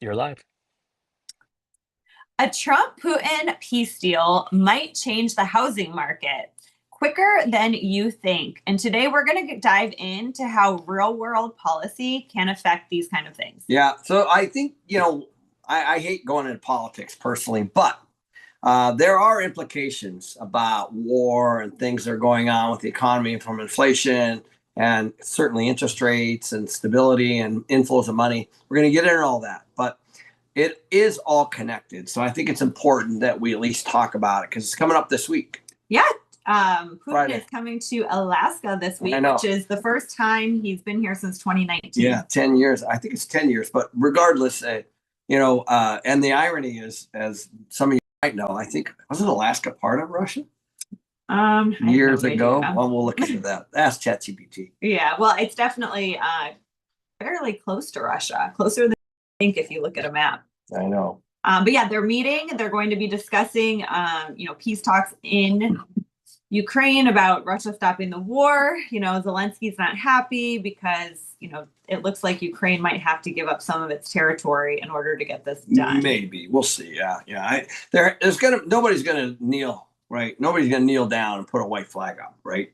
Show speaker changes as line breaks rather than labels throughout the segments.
You're live.
A Trump-Putin peace deal might change the housing market quicker than you think. And today we're going to dive into how real-world policy can affect these kind of things.
Yeah, so I think, I hate going into politics personally, but there are implications about war and things that are going on with the economy from inflation and certainly interest rates and stability and inflows of money. We're going to get into all that, but it is all connected. So I think it's important that we at least talk about it because it's coming up this week.
Yeah. Putin
Friday.
is coming to Alaska this week, which is the first time he's been here since 2019.
Yeah, 10 years. I think it's 10 years. But regardless, and the irony is, as some of you might know, I think, wasn't Alaska part of Russia? Years ago? Well, we'll look into that. Ask ChatGPT.
Yeah, well, it's definitely fairly close to Russia, closer than you think if you look at a map.
I know.
But yeah, they're meeting. They're going to be discussing, peace talks in Ukraine about Russia stopping the war. Zelensky's not happy because, it looks like Ukraine might have to give up some of its territory in order to get this done.
Maybe. We'll see. Yeah. Nobody's gonna kneel, right? Nobody's gonna kneel down and put a white flag up, right?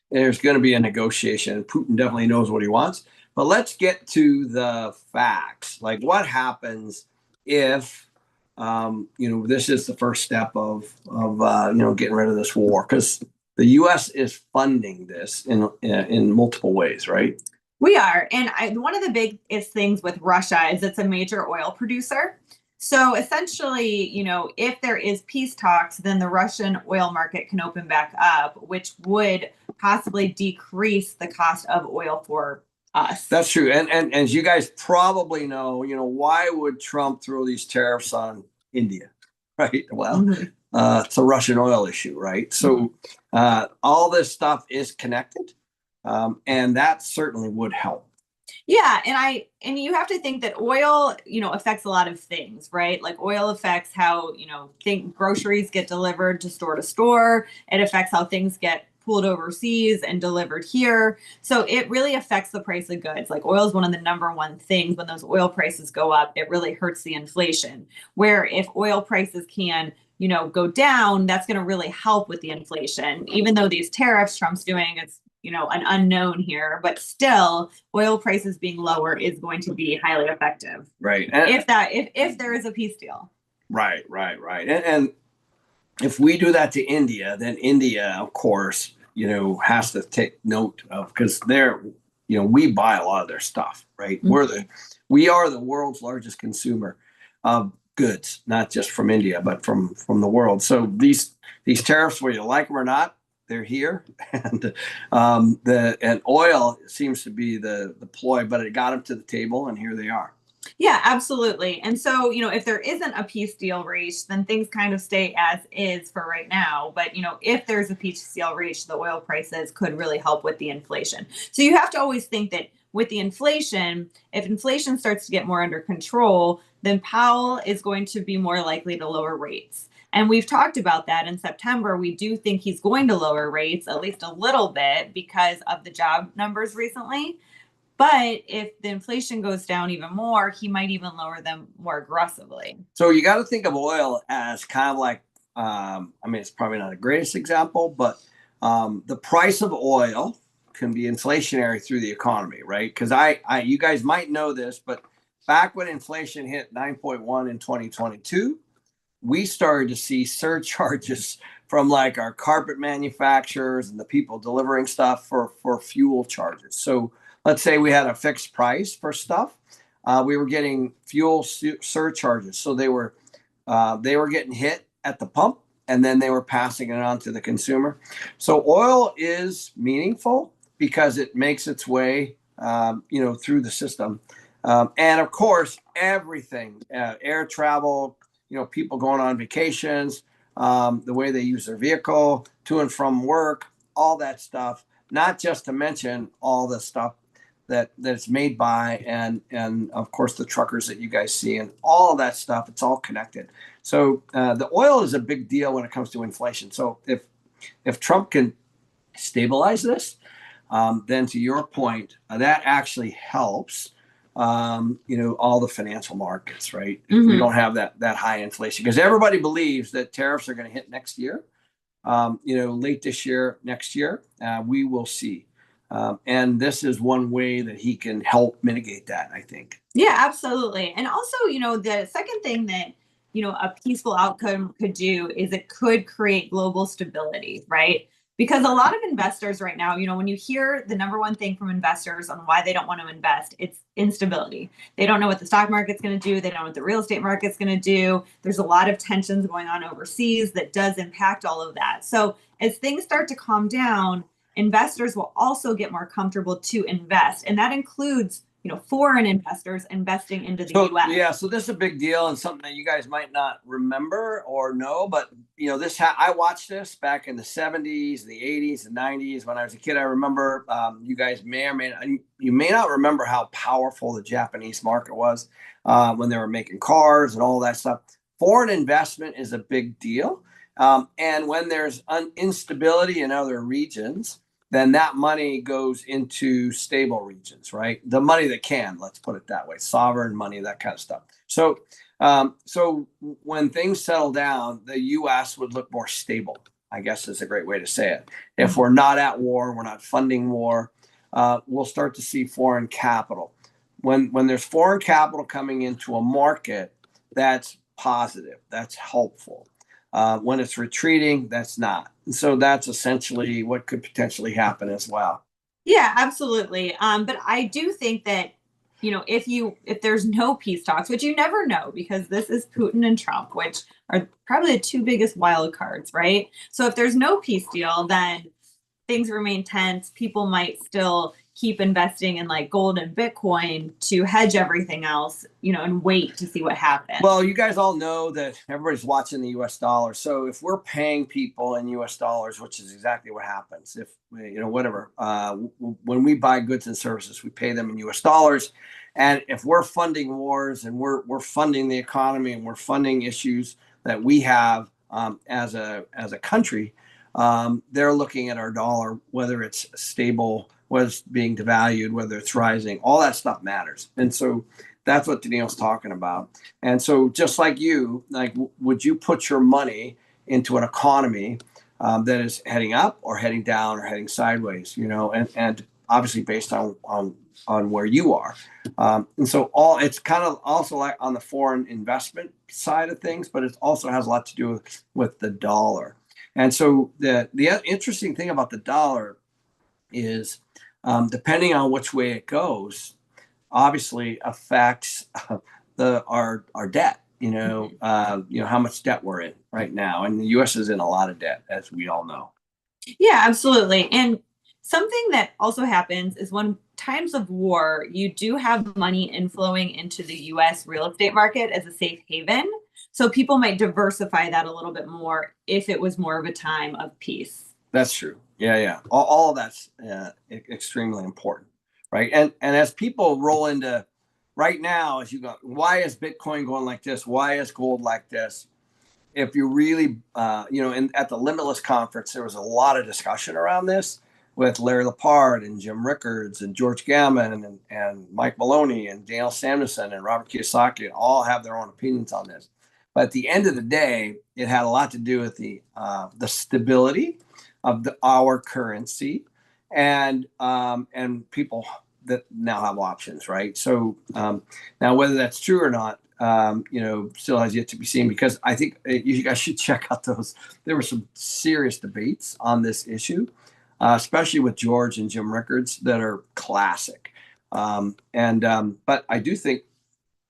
There's gonna be a negotiation. Putin definitely knows what he wants. But let's get to the facts. Like, what happens if this is the first step of getting rid of this war, because the U.S. is funding this in multiple ways, right?
We are, and one of the biggest things with Russia is it's a major oil producer. So essentially, if there is peace talks, then the Russian oil market can open back up, which would possibly decrease the cost of oil for us.
That's true, and as you guys probably know, why would Trump throw these tariffs on India, right? Well, it's a Russian oil issue, right? So all this stuff is connected, and that certainly would help.
Yeah, and you have to think that oil, affects a lot of things, right? Like oil affects how, groceries get delivered to store. It affects how things get pulled overseas and delivered here. So it really affects the price of goods. Like oil is one of the number one things. When those oil prices go up, it really hurts the inflation. Where if oil prices can, go down, that's going to really help with the inflation. Even though these tariffs Trump's doing, it's, an unknown here, but still oil prices being lower is going to be highly effective.
Right.
If there is a peace deal.
Right. And if we do that to India, then India, of course, has to take note of, because we buy a lot of their stuff, right? Mm-hmm. We are the world's largest consumer of goods, not just from India, but from the world. So these tariffs, whether you like them or not, they're here, and oil seems to be the ploy, but it got them to the table, and here they are.
Yeah, absolutely. And so, if there isn't a peace deal reached, then things kind of stay as is for right now. But, if there's a peace deal reached, the oil prices could really help with the inflation. So you have to always think that with the inflation, if inflation starts to get more under control, then Powell is going to be more likely to lower rates. And we've talked about that in September. We do think he's going to lower rates at least a little bit because of the job numbers recently. But if the inflation goes down even more, he might even lower them more aggressively.
So you got to think of oil as kind of like, it's probably not the greatest example, but the price of oil can be inflationary through the economy, right? Because you guys might know this, but back when inflation hit 9.1 in 2022, we started to see surcharges from like our carpet manufacturers and the people delivering stuff for fuel charges. So let's say we had a fixed price for stuff. We were getting fuel surcharges. So they were getting hit at the pump, and then they were passing it on to the consumer. So oil is meaningful because it makes its way, through the system. And of course, everything, air travel, people going on vacations, the way they use their vehicle to and from work, all that stuff, not just to mention all the stuff that's made by and of course the truckers that you guys see and all of that stuff. It's all connected. So the oil is a big deal when it comes to inflation. So if Trump can stabilize this, then to your point, that actually helps all the financial markets, right? If we don't have that high inflation, because everybody believes that tariffs are going to hit next year, late this year, next year, we will see. And this is one way that he can help mitigate that, I think.
Yeah, absolutely. And also, the second thing that, a peaceful outcome could do is it could create global stability, right? Because a lot of investors right now, when you hear the number one thing from investors on why they don't want to invest, it's instability. They don't know what the stock market's going to do. They don't know what the real estate market's going to do. There's a lot of tensions going on overseas that does impact all of that. So as things start to calm down, investors will also get more comfortable to invest. And that includes, foreign investors investing into the US.
Yeah, so this is a big deal and something that you guys might not remember or know, but I watched this back in the 70s, the 80s, and 90s when I was a kid. I remember you guys may not remember how powerful the Japanese market was when they were making cars and all that stuff. Foreign investment is a big deal. And when there's instability in other regions, then that money goes into stable regions, right? The money that can, let's put it that way, sovereign money, that kind of stuff. So when things settle down, the U.S. would look more stable, I guess is a great way to say it. If we're not at war, we're not funding war, we'll start to see foreign capital. When there's foreign capital coming into a market, that's positive, that's helpful. When it's retreating, that's not. And so that's essentially what could potentially happen as well.
Yeah, absolutely. But I do think that, if there's no peace talks, which you never know because this is Putin and Trump, which are probably the two biggest wild cards, right? So if there's no peace deal, then things remain tense. People might still keep investing in like gold and Bitcoin to hedge everything else, and wait to see what happens.
Well, you guys all know that everybody's watching the US dollar. So if we're paying people in US dollars, which is exactly what happens, if, when we buy goods and services, we pay them in US dollars. And if we're funding wars and we're funding the economy and we're funding issues that we have as a country, they're looking at our dollar, whether it's stable, whether it's being devalued, whether it's rising, all that stuff matters. And so that's what Danille's talking about. And so just like you, would you put your money into an economy that is heading up or heading down or heading sideways, and obviously based on where you are. And so it's kind of also like on the foreign investment side of things, but it also has a lot to do with the dollar. And so the interesting thing about the dollar is depending on which way it goes, obviously affects our debt. How much debt we're in right now, and the U.S. is in a lot of debt, as we all know.
Yeah, absolutely. And something that also happens is when times of war, you do have money inflowing into the U.S. real estate market as a safe haven. So people might diversify that a little bit more if it was more of a time of peace.
That's true. Yeah. All of that's extremely important, right? And as people roll into right now, as you go, why is Bitcoin going like this? Why is gold like this? If you really, at the Limitless conference, there was a lot of discussion around this with Larry Lepard and Jim Rickards and George Gammon and Mike Maloney and Daniel Samuelson and Robert Kiyosaki, all have their own opinions on this. But at the end of the day, it had a lot to do with the stability of our currency and people that now have options, right? So now whether that's true or not, still has yet to be seen, because I think you guys should check out those. There were some serious debates on this issue, especially with George and Jim Rickards, that are classic. But I do think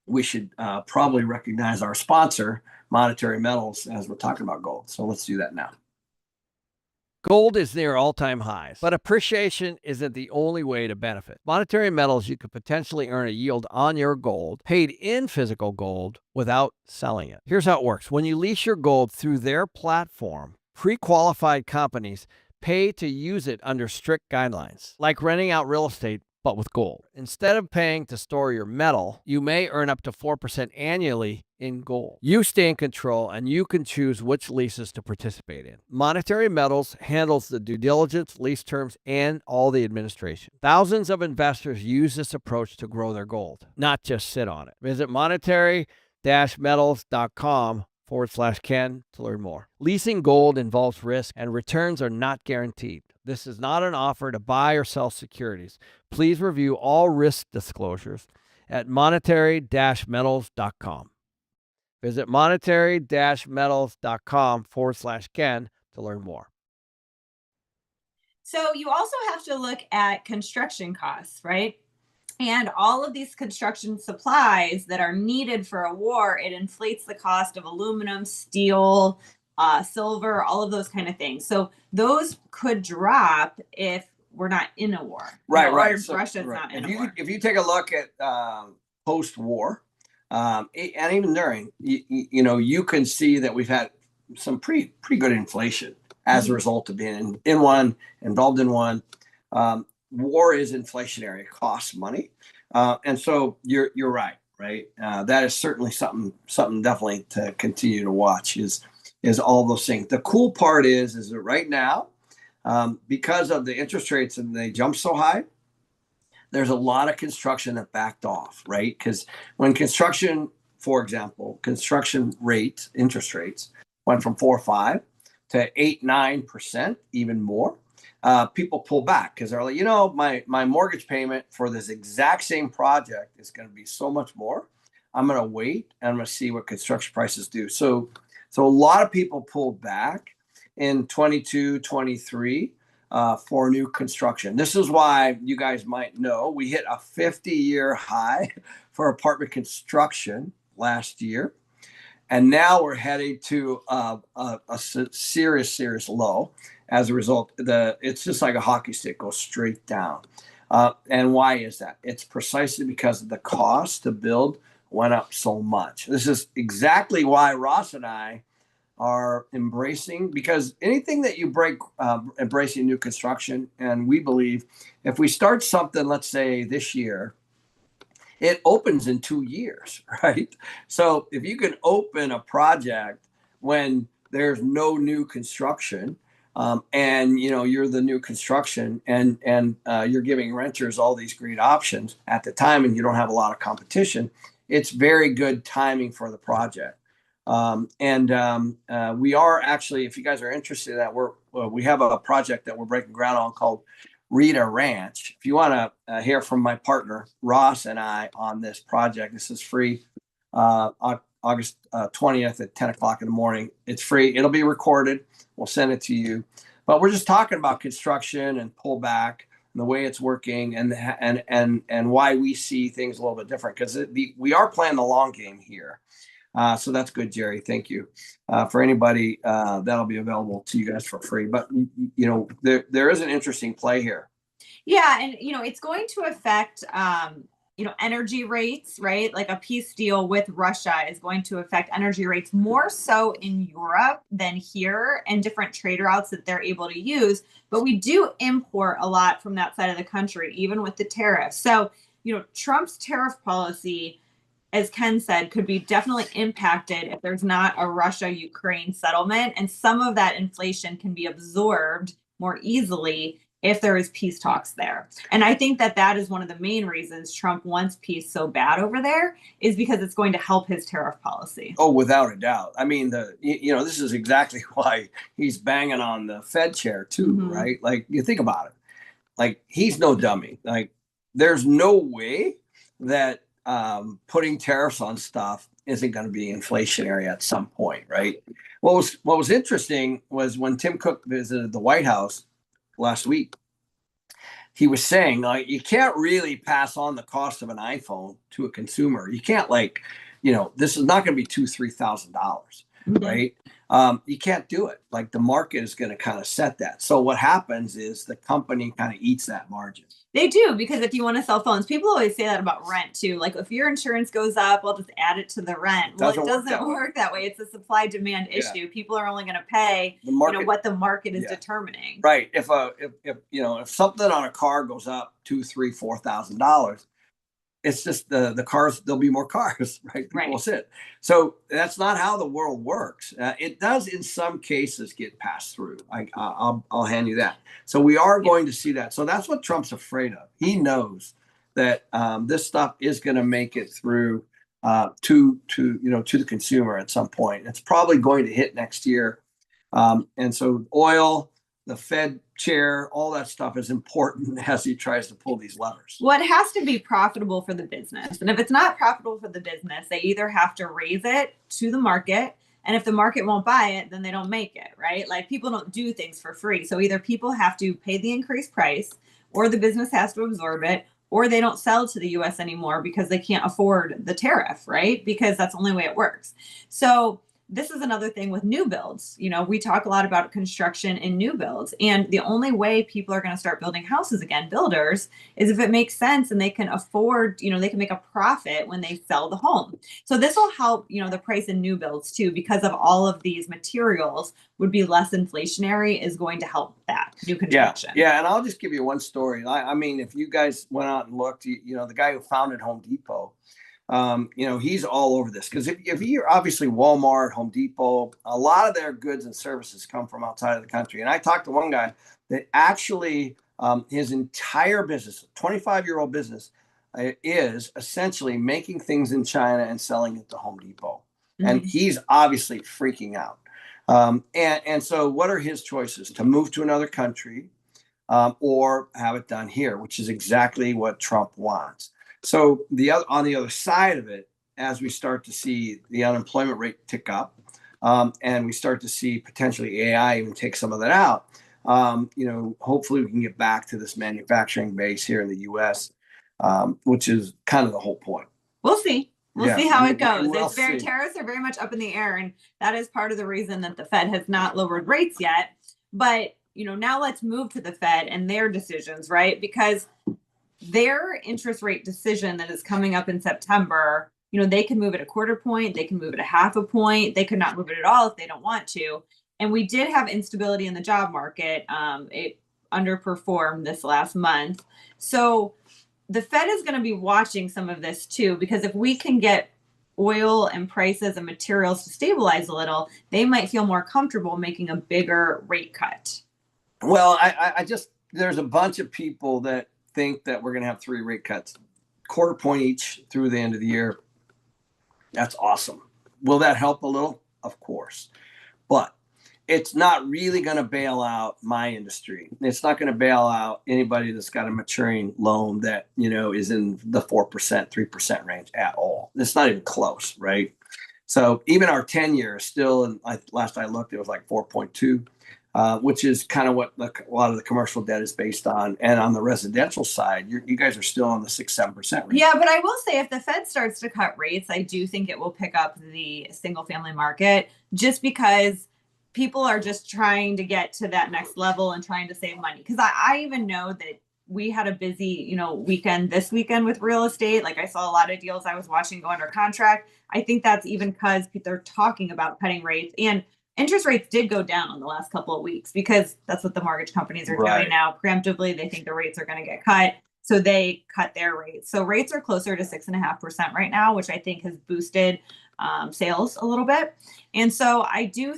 we should probably recognize our sponsor, Monetary Metals, as we're talking about gold. So let's do that now.
Gold is near all-time highs, but appreciation isn't the only way to benefit. Monetary Metals, you could potentially earn a yield on your gold, paid in physical gold, without selling it. Here's how it works. When you lease your gold through their platform, pre-qualified companies pay to use it under strict guidelines, like renting out real estate but with gold. Instead of paying to store your metal, you may earn up to 4% annually in gold. You stay in control and you can choose which leases to participate in. Monetary Metals handles the due diligence, lease terms, and all the administration. Thousands of investors use this approach to grow their gold, not just sit on it. Visit monetary-metals.com/Ken to learn more. Leasing gold involves risk and returns are not guaranteed. This is not an offer to buy or sell securities. Please review all risk disclosures at monetary-metals.com. Visit monetary-metals.com/Ken to learn more.
So you also have to look at construction costs, right? And all of these construction supplies that are needed for a war, it inflates the cost of aluminum, steel, silver, all of those kind of things. So those could drop if we're not in a war.
Right,
or
right.
if Russia's not in a war.
If you take a look at post-war, and even during, you can see that we've had some pretty good inflation as a result of being in one, involved in one. War is inflationary; it costs money, and so you're right. That is certainly something definitely to continue to watch. Is all those things. The cool part is that right now, because of the interest rates and they jump so high, there's a lot of construction that backed off, right? Because when construction, for example, interest rates went from 4 or 5 to 8, 9%, even more. People pull back because they're like, my mortgage payment for this exact same project is going to be so much more. I'm going to wait and I'm going to see what construction prices do. So a lot of people pulled back in 22, 23 for new construction. This is why you guys might know we hit a 50-year high for apartment construction last year. And now we're headed to a serious low. As a result, it's just like a hockey stick, goes straight down. And why is that? It's precisely because of the cost to build went up so much. This is exactly why Ross and I are embracing, because anything that you embracing new construction, and we believe if we start something, let's say this year, it opens in 2 years, right? So if you can open a project when there's no new construction, and you're the new construction, and you're giving renters all these great options at the time, and you don't have a lot of competition, it's very good timing for the project. We are actually, if you guys are interested in that, we have a project that we're breaking ground on called Rita Ranch. If you want to hear from my partner Ross and I on this project, this is free. August 20th at 10 o'clock in the morning. It's free. It'll be recorded. We'll send it to you. But we're just talking about construction and pullback and the way it's working, and why we see things a little bit different, because we are playing the long game here. So that's good, Jerry. Thank you. For anybody, that'll be available to you guys for free. But there is an interesting play here.
Yeah, and it's going to affect energy rates, right? Like a peace deal with Russia is going to affect energy rates more so in Europe than here, and different trade routes that they're able to use. But we do import a lot from that side of the country, even with the tariffs. So, Trump's tariff policy, as Ken said, could be definitely impacted if there's not a Russia-Ukraine settlement. And some of that inflation can be absorbed more easily if there is peace talks there. And I think that is one of the main reasons Trump wants peace so bad over there, is because it's going to help his tariff policy.
Oh, without a doubt. I mean, this is exactly why he's banging on the Fed chair too, right? Like, you think about it. Like, he's no dummy. Like, there's no way that putting tariffs on stuff isn't going to be inflationary at some point, right? What was interesting was when Tim Cook visited the White House last week, he was saying, you can't really pass on the cost of an iPhone to a consumer. You can't, this is not going to be $2,000-$3,000. right? You can't do it. Like the market is going to kind of set that. So what happens is the company kind of eats that margin.
They do, because if you want to sell phones, people always say that about rent too. Like if your insurance goes up, I'll just add it to the rent. Well, it doesn't work that way. It's a supply demand issue. People are only going to pay what the market is determining.
Right. If something on a car goes up $2,000, $3,000, $4,000, it's just the cars. There'll be more cars, right? People will sit. So that's not how the world works. It does in some cases get passed through. I'll hand you that. So we are going to see that. So that's what Trump's afraid of. He knows that this stuff is going to make it through to the consumer at some point. It's probably going to hit next year. And so oil, the Fed chair, all that stuff is important as he tries to pull these levers.
Well, it has to be profitable for the business. And if it's not profitable for the business, they either have to raise it to the market. And if the market won't buy it, then they don't make it, right? Like people don't do things for free. So either people have to pay the increased price, or the business has to absorb it, or they don't sell to the US anymore because they can't afford the tariff, right? Because that's the only way it works. So this is another thing with new builds. We talk a lot about construction and new builds, and the only way people are going to start building houses again, builders, is if it makes sense and they can afford, they can make a profit when they sell the home. So this will help, the price in new builds too, because of all of these materials would be less inflationary, is going to help that new construction.
Yeah. And I'll just give you one story. I mean, if you guys went out and looked, the guy who founded Home Depot, he's all over this, because if you're obviously Walmart, Home Depot, a lot of their goods and services come from outside of the country. And I talked to one guy that actually his entire business, 25-year-old business, is essentially making things in China and selling it to Home Depot. Mm-hmm. And he's obviously freaking out. And so what are his choices? To move to another country or have it done here, which is exactly what Trump wants. So on the other side of it, as we start to see the unemployment rate tick up, and we start to see potentially AI even take some of that out, hopefully we can get back to this manufacturing base here in the U.S., which is kind of the whole point.
We'll see. We'll see how it goes. Tariffs are very much up in the air, and that is part of the reason that the Fed has not lowered rates yet. But now let's move to the Fed and their decisions, right? Because their interest rate decision that is coming up in September, they can move it a quarter point, they can move it a half a point, they could not move it at all if they don't want to. And we did have instability in the job market. It underperformed this last month. So the Fed is going to be watching some of this too, because if we can get oil and prices and materials to stabilize a little, they might feel more comfortable making a bigger rate cut.
Well, there's a bunch of people that think that we're going to have 3 rate cuts, quarter point each through the end of the year. That's awesome. Will that help a little? Of course. But it's not really going to bail out my industry. It's not going to bail out anybody that's got a maturing loan that, is in the 4%, 3% range at all. It's not even close, right? So even our 10-year is still, and last I looked, it was like 4.2. Which is kind of what a lot of the commercial debt is based on. And on the residential side, you guys are still on the 6-7% range.
Yeah, but I will say if the Fed starts to cut rates, I do think it will pick up the single family market, just because people are just trying to get to that next level and trying to save money. Because I even know that we had a busy, weekend this weekend with real estate. Like I saw a lot of deals I was watching go under contract. I think that's even because they're talking about cutting rates, and interest rates did go down in the last couple of weeks, because that's what the mortgage companies are doing now. Preemptively, they think the rates are going to get cut, so they cut their rates. So rates are closer to 6.5% right now, which I think has boosted sales a little bit. And so I do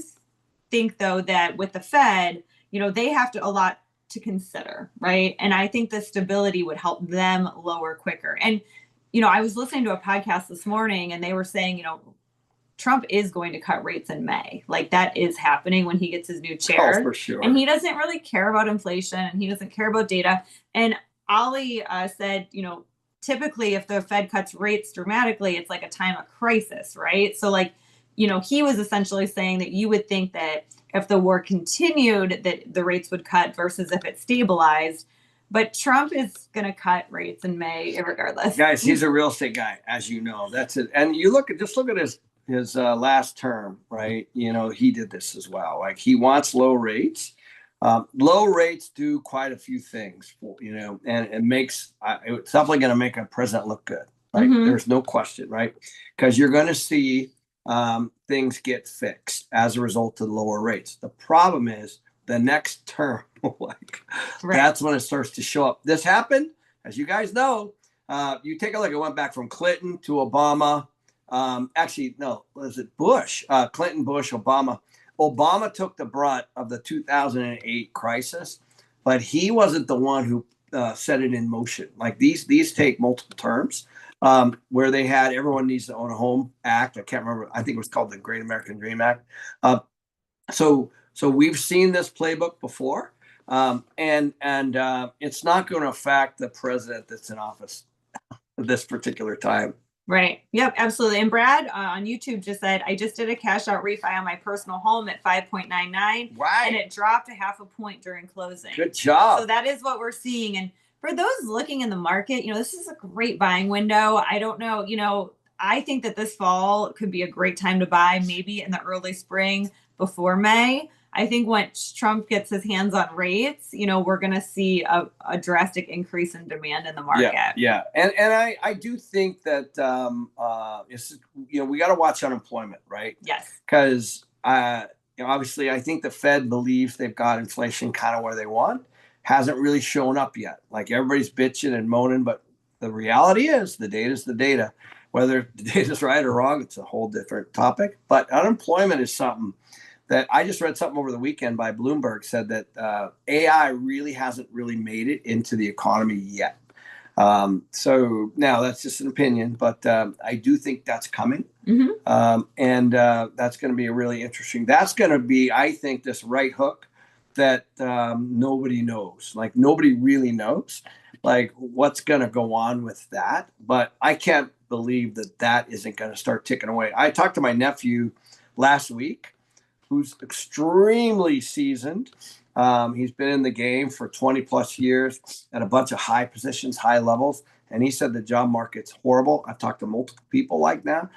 think, though, that with the Fed, they have a lot to consider, right? And I think the stability would help them lower quicker. And, I was listening to a podcast this morning, and they were saying, Trump is going to cut rates in May. Like that is happening when he gets his new chair.
Oh, for sure.
And he doesn't really care about inflation, and he doesn't care about data. And Ali said, typically if the Fed cuts rates dramatically, it's like a time of crisis, right? So he was essentially saying that you would think that if the war continued, that the rates would cut versus if it stabilized. But Trump is going to cut rates in May regardless.
Guys, he's a real estate guy, as you know. That's it. And just look at his last term, right? You know, he did this as well. Like he wants low rates. Low rates do quite a few things, you know, and it makes it's definitely going to make a president look good. Like there's no question, right? Because you're going to see things get fixed as a result of lower rates. The problem is the next term, like that's when it starts to show up. This happened, as you guys know. You take a look. It went back from Clinton to Obama. Actually, no, was it Bush? Clinton, Bush, Obama. Obama took the brunt of the 2008 crisis, but he wasn't the one who set it in motion. Like these take multiple terms, where they had everyone needs to own a home act. I can't remember. I think it was called the Great American Dream Act. So we've seen this playbook before, and it's not going to affect the president that's in office at this particular time.
Right. Yep, absolutely. And Brad on YouTube just said, I just did a cash out refi on my personal home at 5.99.
Right.
And it dropped a half a point during closing.
Good job.
So that is what we're seeing. And for those looking in the market, you know, this is a great buying window. I don't know, you know, I think that this fall could be a great time to buy, maybe in the early spring before May. I think once Trump gets his hands on rates, you know, we're going to see a drastic increase in demand in the market.
Yeah. And I do think that, it's, you know, we got to watch unemployment, right?
Yes.
Because, you know, obviously, I think the Fed believes they've got inflation kind of where they want. Hasn't really shown up yet. Like everybody's bitching and moaning, but the reality is the data is the data. Whether the data is right or wrong, it's a whole different topic. But unemployment is something that I just read something over the weekend by Bloomberg said that AI really hasn't really made it into the economy yet. So now that's just an opinion, but I do think that's coming. And that's going to be a really interesting, that's going to be, I think, this right hook that nobody knows. Like nobody really knows like what's going to go on with that. But I can't believe that that isn't going to start ticking away. I talked to my nephew last week, who's extremely seasoned. He's been in the game for 20 plus years at a bunch of high positions, high levels. And he said the job market's horrible. I've talked to multiple people like now.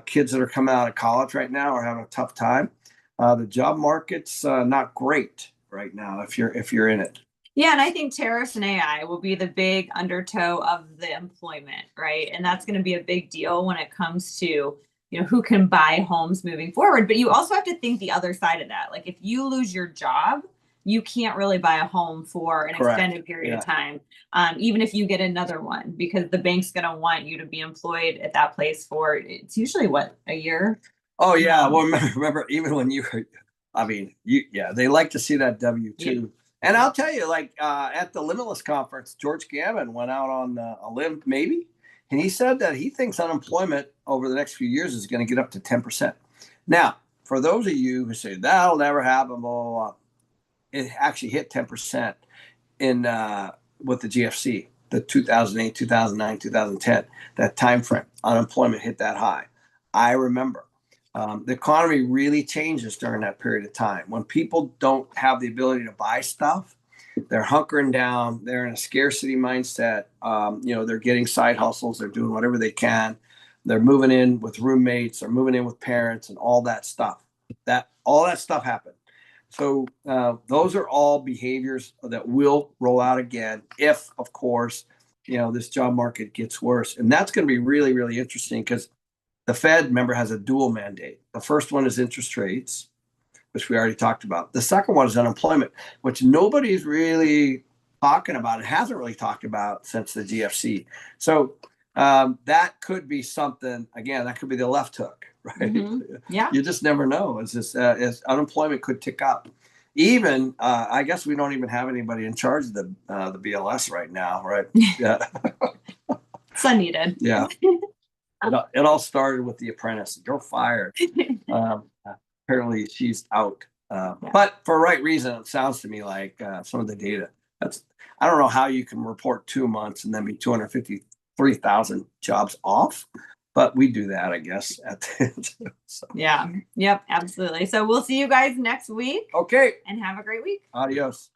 Kids that are coming out of college right now are having a tough time. The job market's not great right now if you're in it.
Yeah, and I think tariffs and AI will be the big undertow of the employment, right? And that's going to be a big deal when it comes to, you know, who can buy homes moving forward. But you also have to think the other side of that. Like if you lose your job, you can't really buy a home for an extended period of time, even if you get another one, because the bank's going to want you to be employed at that place for, it's usually what, a year?
Oh yeah. Well, remember even when you were, I mean, they like to see that W-2. Yeah. And I'll tell you, like at the Limitless conference, George Gammon went out on a limb, maybe. And he said that he thinks unemployment over the next few years is going to get up to 10%. Now, for those of you who say that'll never happen, blah, blah, blah, it actually hit 10% in with the GFC, the 2008, 2009, 2010, that time frame. Unemployment hit that high. I remember the economy really changes during that period of time. When people don't have the ability to buy stuff, they're hunkering down. They're in a scarcity mindset. You know, they're getting side hustles. They're doing whatever they can. They're moving in with roommates. They're moving in with parents and all that stuff. All that stuff happened. So those are all behaviors that will roll out again if, of course, you know, this job market gets worse. And that's going to be really, really interesting because the Fed, remember, has a dual mandate. The first one is interest rates, which we already talked about. The second one is unemployment, which nobody's really talking about. It hasn't really talked about since the GFC. So that could be something, again, that could be the left hook, right?
Yeah.
You just never know. It's just, as unemployment could tick up. Even, I guess we don't even have anybody in charge of the BLS right now, right? Yeah.
It's unneeded.
Yeah. It all started with The Apprentice. You're fired. Apparently she's out. But for right reason, it sounds to me like some of the data. I don't know how you can report 2 months and then be 253,000 jobs off, but we do that, I guess. So.
Yeah. Yep. Absolutely. So we'll see you guys next week.
Okay.
And have a great week.
Adios.